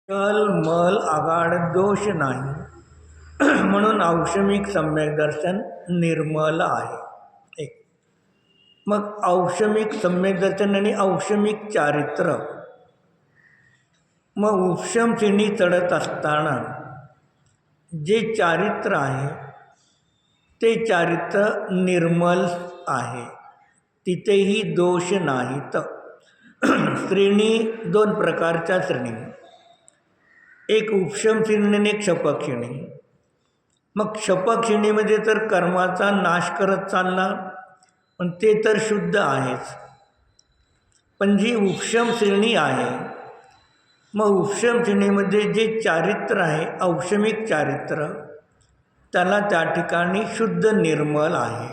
चल मल आगाड दोष नाही म्हणून औषमिक सम्यक दर्शन निर्मल आहे. एक मग औषमिक सम्यक दर्शन आणि औषमिक चारित्र. मग उपशम श्रेणी चढत असताना जे चारित्र आहे ते चारित्र निर्मल आहे, तिथेही दोष नाहीत. श्रेणी दोन प्रकारच्या श्रेणी, एक उपशम श्रेणी आणि एक क्षपक श्रेणी. मग क्षपक श्रेणीमध्ये तर कर्माचा नाश करत चालला, पण ते तर शुद्ध आहेच. पण जी उपशम श्रेणी आहे, मग उपशम श्रेणीमध्ये जे चारित्र आहे औषमिक चारित्र, त्याला त्या ठिकाणी शुद्ध निर्मल आहे.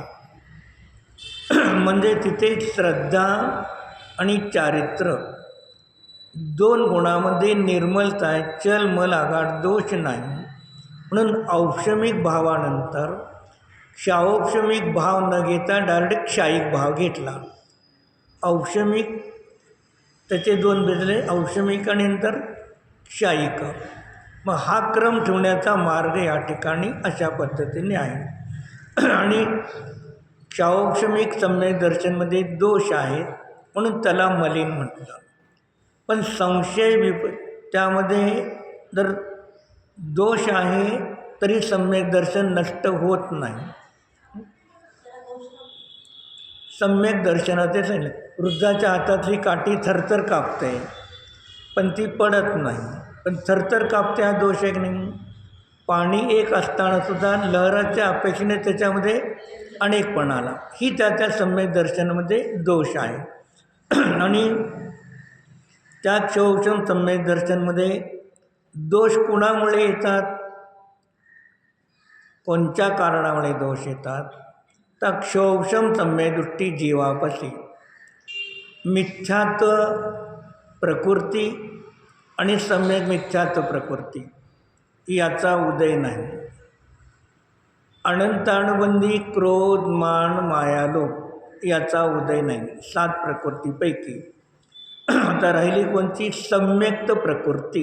म्हणजे तिथे श्रद्धा आणि चारित्र दोन गुणामध्ये निर्मलता आहे. चल मल आगाड दोष नाही म्हणून औषमिक भावानंतर क्षाऔक्षमिक भाव न घेता डायरेक्ट क्षायिक भाव घेतला. औषमिक त्याचे दोन बेजले, औषमिक आणि नंतर क्षायिक. मग हा क्रम ठेवण्याचा मार्ग या ठिकाणी अशा पद्धतीने आहे. आणि क्षाऔक्षमिक सम्यक दर्शनमध्ये दोष आहेत म्हणून त्याला मलिन म्हटलं. पण संशय त्यामध्ये जर दोष आहे तरी सम्यक दर्शन नष्ट होत नाही. सम्यक दर्शनाचे सांगितले, वृद्धाच्या हातातली काठी थरथर कापते पण ती पडत नाही. पण थरथर कापते हा दोष आहे की नाही. पाणी एक असताना सुद्धा लहराच्या अपेक्षेने त्याच्यामध्ये अनेकपणा आला, ही त्या सम्यक दर्शनामध्ये दोष आहे. आणि त्या क्षौषम सम्यक दर्शनमध्ये दोष कुणामुळे येतात, कोणत्या कारणामुळे दोष येतात, तर क्षौषम सम्यकदृष्टी जीवापसी मिथ्यात्व प्रकृती आणि सम्यक मिथ्यात्व प्रकृती याचा उदय नाही. अनंतानुबंधी क्रोध मान मायालोभ याचा उदय नाही. 7 प्रकृतीपैकी आता राहिली कोणती, सम्यक्त प्रकृती.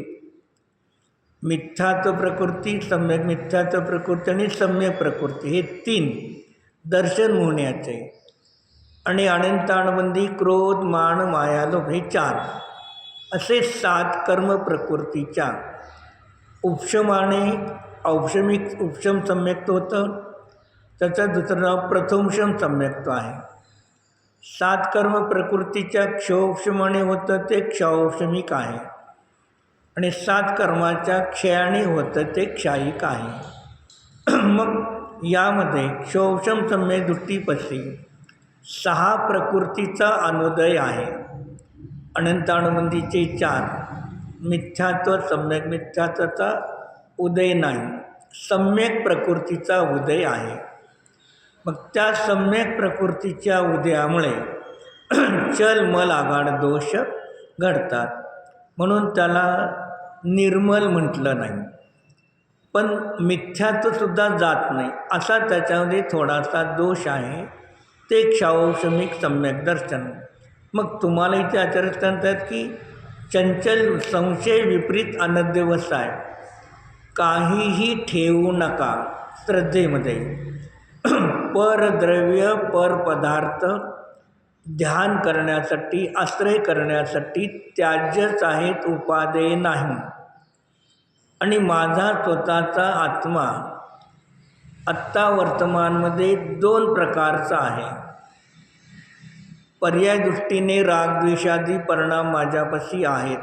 मिथ्यात्व प्रकृती, सम्यक मिथ्यात्व प्रकृती आणि सम्यक प्रकृती हे 3 दर्शन होण्याचे. आणि अनंतानुबंधी क्रोध मान मायालोभ हे 4 असे 7 कर्म प्रकृतीच्या उपशमाने औषमिक उपशम सम्यक्त्व होतं. त्याचं दुसरं नाव प्रथमशम सम्यक्त्व आहे. 7 कर्म प्रकृतीच्या क्षौक्षमाने होतं ते क्षौक्षमिक आहे आणि 7 कर्माच्या क्षयाने होतं ते क्षायिक आहे. मग यामध्ये क्षौक्षम सम्यक दृष्टीपशी 6 प्रकृतीचा अनुदय आहे. अनंतानुबंधीचे 4, मिथ्यात्व सम्यक मिथ्यात्वाचा उदय नाही, सम्यक प्रकृतीचा उदय आहे. मग त्या सम्यक प्रकृतीच्या उदयामुळे चल मल आगाड दोष घडतात म्हणून त्याला निर्मल म्हटलं नाही. पण मिथ्यात्वसुद्धा जात नाही असा त्याच्यामध्ये थोडासा दोष आहे, ते क्षौषमिक सम्यक दर्शन. मग तुम्हाला इथे आचार्य सांगतात की चंचल संशय विपरीत अनध्यवसाय काहीही ठेवू नका श्रद्धेमध्ये. परद्रव्य परपदार्थ ध्यान करण्यासाठी आश्रय करण्यासाठी त्याज्यच आहेत, उपादेय नाही. आणि माझा स्वतःचा आत्मा आत्ता वर्तमानमध्ये 2 प्रकारचा आहे. पर्याय दृष्टीने रागद्वेषादी परिणाम माझ्यापाशी आहेत,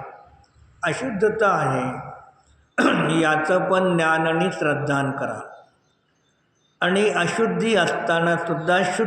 अशुद्धता आहे, याचं पण ज्ञान आणि श्रद्धान करा. आणि अशुद्धी असताना सुद्धा